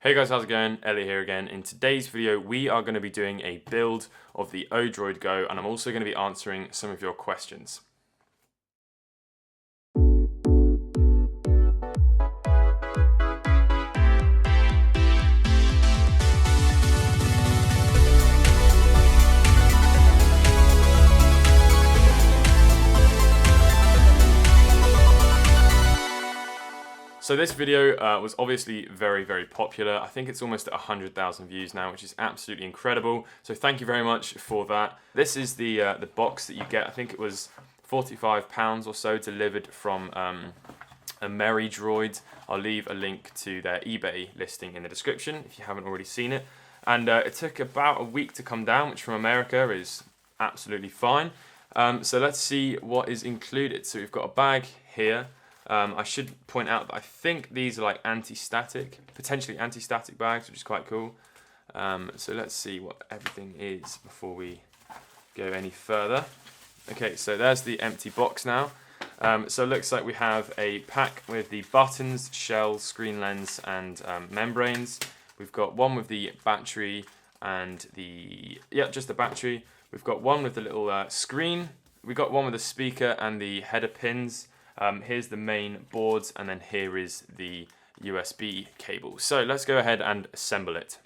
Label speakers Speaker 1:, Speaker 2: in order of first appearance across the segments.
Speaker 1: Hey guys, how's it going? Elliot here again. In today's video, we are going to be doing a build of the ODROID-GO, and I'm also going to be answering some of your questions. So this video was obviously very popular. I think it's almost at 100,000 views now, which is absolutely incredible. So thank you very much for that. This is the box that you get. I think it was £45 or so delivered from a Merry Droid. I'll leave a link to their eBay listing in the description if you haven't already seen it. And it took about a week to come down, which from America is absolutely fine. So let's see what is included. So we've got a bag here. I should point out that I think these are like anti-static, potentially anti-static bags, which is quite cool. So let's see what everything is before we go any further. Okay, so there's the empty box now. So it looks like we have a pack with the buttons, shell, screen lens, and membranes. We've got one with the battery and just the battery. We've got one with the little screen. We've got one with the speaker and the header pins. Here's the main boards, and then here is the USB cable. So let's go ahead and assemble it.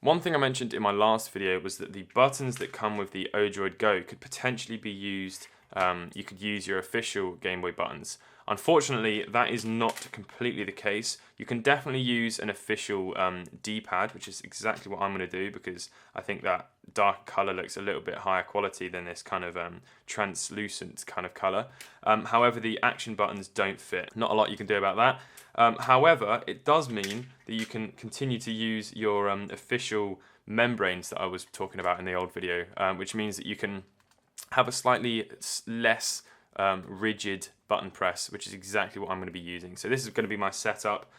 Speaker 1: One thing I mentioned in my last video was that the buttons that come with the ODROID-GO could potentially be used, you could use your official Game Boy buttons. Unfortunately, that is not completely the case. You can definitely use an official D-pad, which is exactly what I'm going to do because I think that dark colour looks a little bit higher quality than this kind of translucent kind of colour. However, the action buttons don't fit. Not a lot you can do about that. However, it does mean that you can continue to use your official membranes that I was talking about in the old video, which means that you can have a slightly less rigid button press, which is exactly what I'm going to be using. So this is going to be my setup.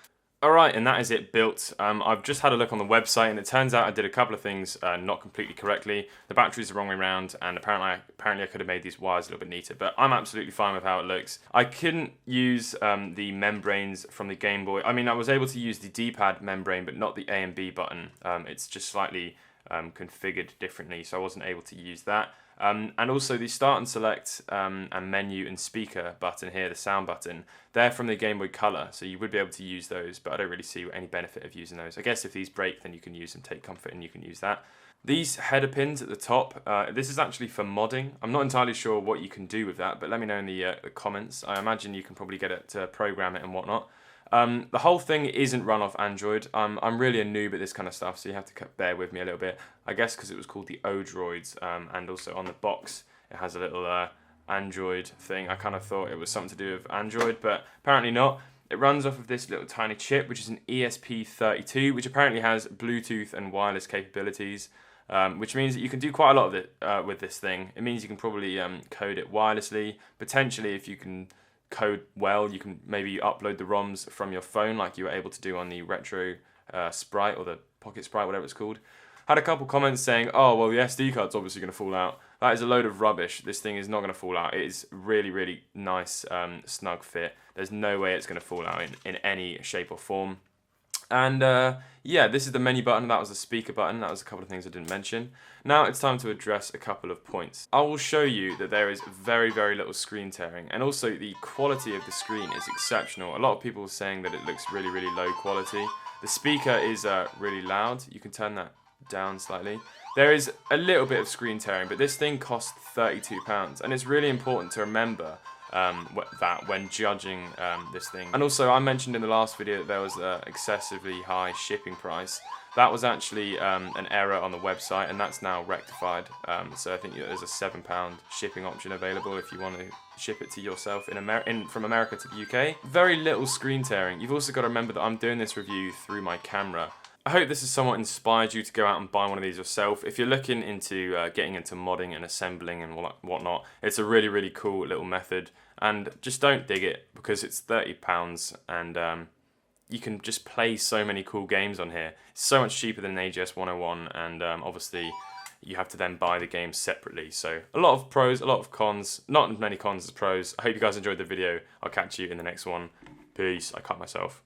Speaker 1: Alright, and that is it built. I've just had a look on the website, and it turns out I did a couple of things not completely correctly. The battery's the wrong way around, and apparently I could have made these wires a little bit neater, but I'm absolutely fine with how it looks. I couldn't use the membranes from the Game Boy. I mean, I was able to use the D-pad membrane, but not the A and B button. It's just slightly configured differently, so I wasn't able to use that. And also the start and select and menu and speaker button here, the sound button, they're from the Game Boy Color, so you would be able to use those, but I don't really see any benefit of using those. I guess if these break, then you can use them, take comfort, and you can use that. These header pins at the top, this is actually for modding. I'm not entirely sure what you can do with that, but let me know in the comments. I imagine you can probably get it to program it and whatnot. The whole thing isn't run off Android. I'm really a noob at this kind of stuff, so you have to bear with me a little bit. I guess because it was called the ODROIDs, and also on the box it has a little Android thing. I kind of thought it was something to do with Android, but apparently not. It runs off of this little tiny chip, which is an ESP32, which apparently has Bluetooth and wireless capabilities, which means that you can do quite a lot of it with this thing. It means you can probably code it wirelessly. Potentially, if you can code well, you can maybe upload the ROMs from your phone like you were able to do on the Retro Sprite or the Pocket Sprite, whatever it's called. Had a couple comments saying, oh, well, the SD card's obviously going to fall out. That is a load of rubbish. This thing is not going to fall out. It is really nice, snug fit. There's no way it's going to fall out in any shape or form. And yeah, this is the menu button, that was the speaker button, that was a couple of things I didn't mention. Now it's time to address a couple of points. I will show you that there is very, very little screen tearing, and also the quality of the screen is exceptional. A lot of people are saying that it looks really, really low quality. The speaker is really loud, you can turn that down slightly. There is a little bit of screen tearing, but this thing costs £32, and it's really important to remember that when judging this thing. And also, I mentioned in the last video that there was an excessively high shipping price. That was actually an error on the website, and that's now rectified. So I think there's a £7 shipping option available if you want to ship it to yourself from America to the UK. Very little screen tearing. You've also got to remember that I'm doing this review through my camera. I hope this has somewhat inspired you to go out and buy one of these yourself. If you're looking into getting into modding and assembling and whatnot, it's a really, really cool little method. And just don't dig it, because it's £30 and you can just play so many cool games on here. It's so much cheaper than an AGS 101, and obviously you have to then buy the games separately. So a lot of pros, a lot of cons, not as many cons as pros. I hope you guys enjoyed the video. I'll catch you in the next one. Peace. I cut myself.